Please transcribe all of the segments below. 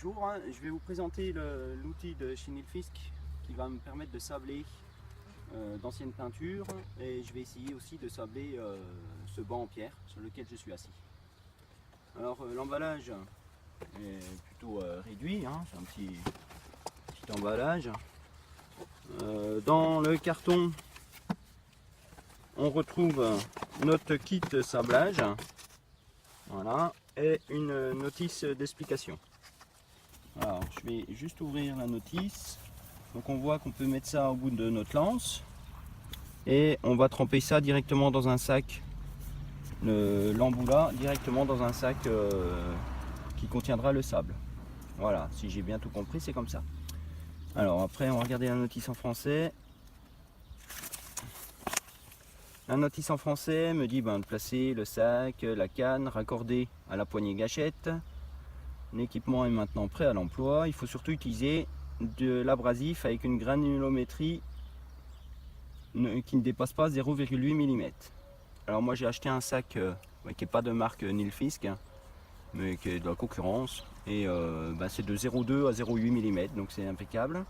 Bonjour, je vais vous présenter l'outil de chez Nilfisk qui va me permettre de sabler d'anciennes peintures, et je vais essayer aussi de sabler ce banc en pierre sur lequel je suis assis. Alors l'emballage est plutôt réduit, c'est un petit emballage. Dans le carton on retrouve notre kit sablage, voilà, et une notice d'explication. Alors je vais juste ouvrir la notice. Donc on voit qu'on peut mettre ça au bout de notre lance et on va tremper ça directement dans un sac, l'embout là, directement dans un sac qui contiendra le sable. Voilà, si j'ai bien tout compris, c'est comme ça. Alors après on va regarder la notice en français. La notice en français me dit de placer le sac, la canne raccordée à la poignée gâchette. L'équipement est maintenant prêt à l'emploi. Il faut surtout utiliser de l'abrasif avec une granulométrie qui ne dépasse pas 0,8 mm. Alors moi j'ai acheté un sac qui n'est pas de marque Nilfisk, mais qui est de la concurrence, et c'est de 0,2 à 0,8 mm, donc c'est impeccable.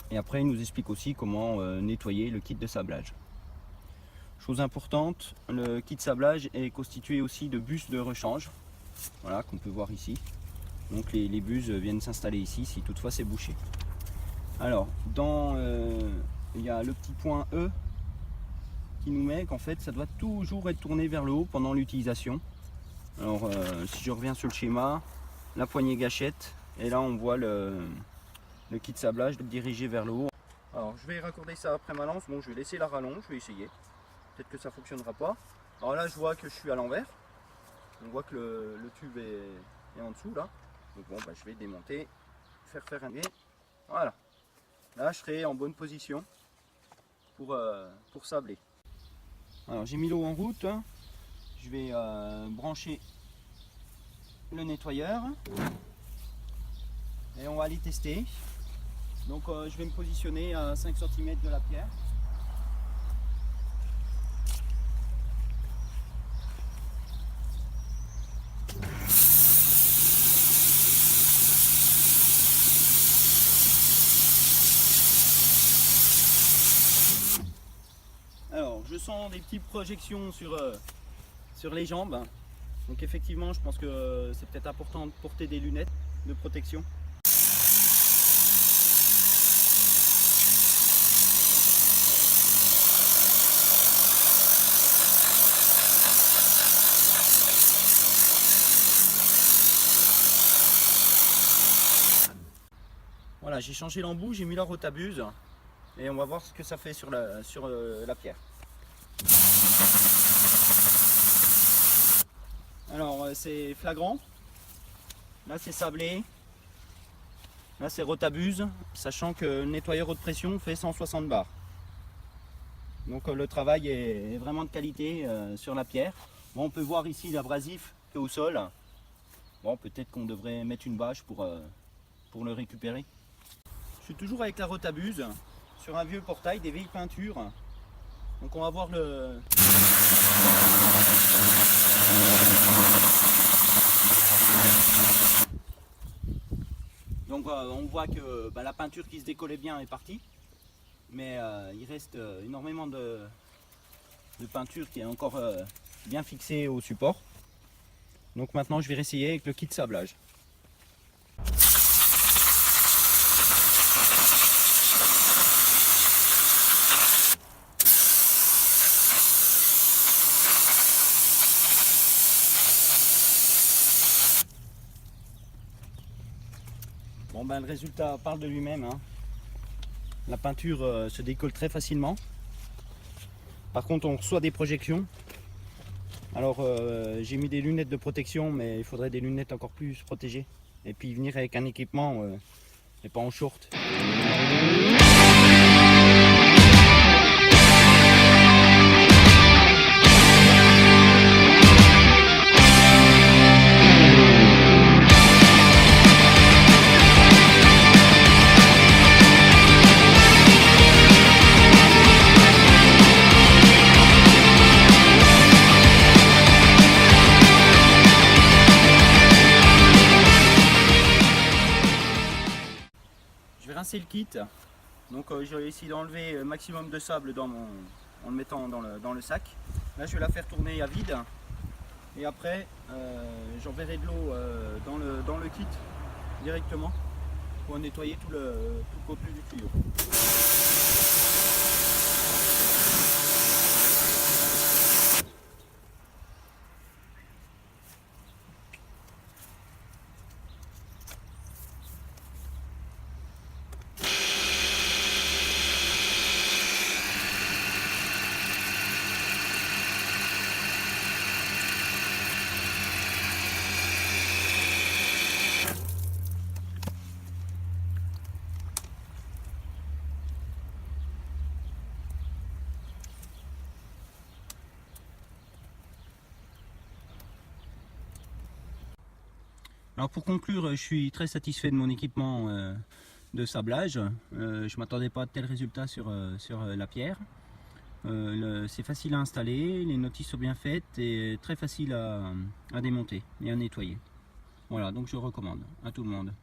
Et après il nous explique aussi comment nettoyer le kit de sablage. Chose importante, le kit de sablage est constitué aussi de bus de rechange, voilà, qu'on peut voir ici. Donc les bus viennent s'installer ici si toutefois c'est bouché. Alors il y a le petit point E qui nous met qu'en fait ça doit toujours être tourné vers le haut pendant l'utilisation. Alors si je reviens sur le schéma, la poignée gâchette, et là on voit le kit de sablage dirigé vers le haut. Alors je vais raccorder ça après ma lance. Bon, je vais laisser la rallonge, je vais essayer. Peut-être que ça fonctionnera pas. Alors là je vois que je suis à l'envers. On voit que le tube est en dessous là. Donc bon, je vais démonter, faire un nez. Voilà. Là je serai en bonne position pour sabler. Alors j'ai mis l'eau en route. Je vais brancher le nettoyeur et on va aller tester. Donc je vais me positionner à 5 cm de la pierre. Alors je sens des petites projections sur les jambes. Donc effectivement je pense que c'est peut-être important de porter des lunettes de protection. Voilà, j'ai changé l'embout, j'ai mis la rotabuse et on va voir ce que ça fait sur la pierre. Alors c'est flagrant, là c'est sablé, là c'est rotabuse, sachant que le nettoyeur haute pression fait 160 bars. Donc le travail est vraiment de qualité sur la pierre. Bon, on peut voir ici l'abrasif qui est au sol. Bon, peut-être qu'on devrait mettre une bâche pour le récupérer. Je suis toujours avec la rotabuse sur un vieux portail, des vieilles peintures. Donc on va voir le... Donc on voit que la peinture qui se décollait bien est partie. Mais il reste énormément de peinture qui est encore bien fixée au support. Donc maintenant je vais réessayer avec le kit de sablage. Bon le résultat parle de lui-même. La peinture se décolle très facilement. Par contre on reçoit des projections. Alors j'ai mis des lunettes de protection, mais il faudrait des lunettes encore plus protégées. Et puis venir avec un équipement et pas en short. rincer le kit. Donc j'ai essayé d'enlever un maximum de sable en le mettant dans le sac. Là je vais la faire tourner à vide. Et après j'enverrai de l'eau dans le kit directement pour nettoyer tout le contenu du tuyau. Alors pour conclure, je suis très satisfait de mon équipement de sablage. Je ne m'attendais pas à de tels résultats sur la pierre. C'est facile à installer, les notices sont bien faites et très facile à démonter et à nettoyer. Voilà, donc je recommande à tout le monde.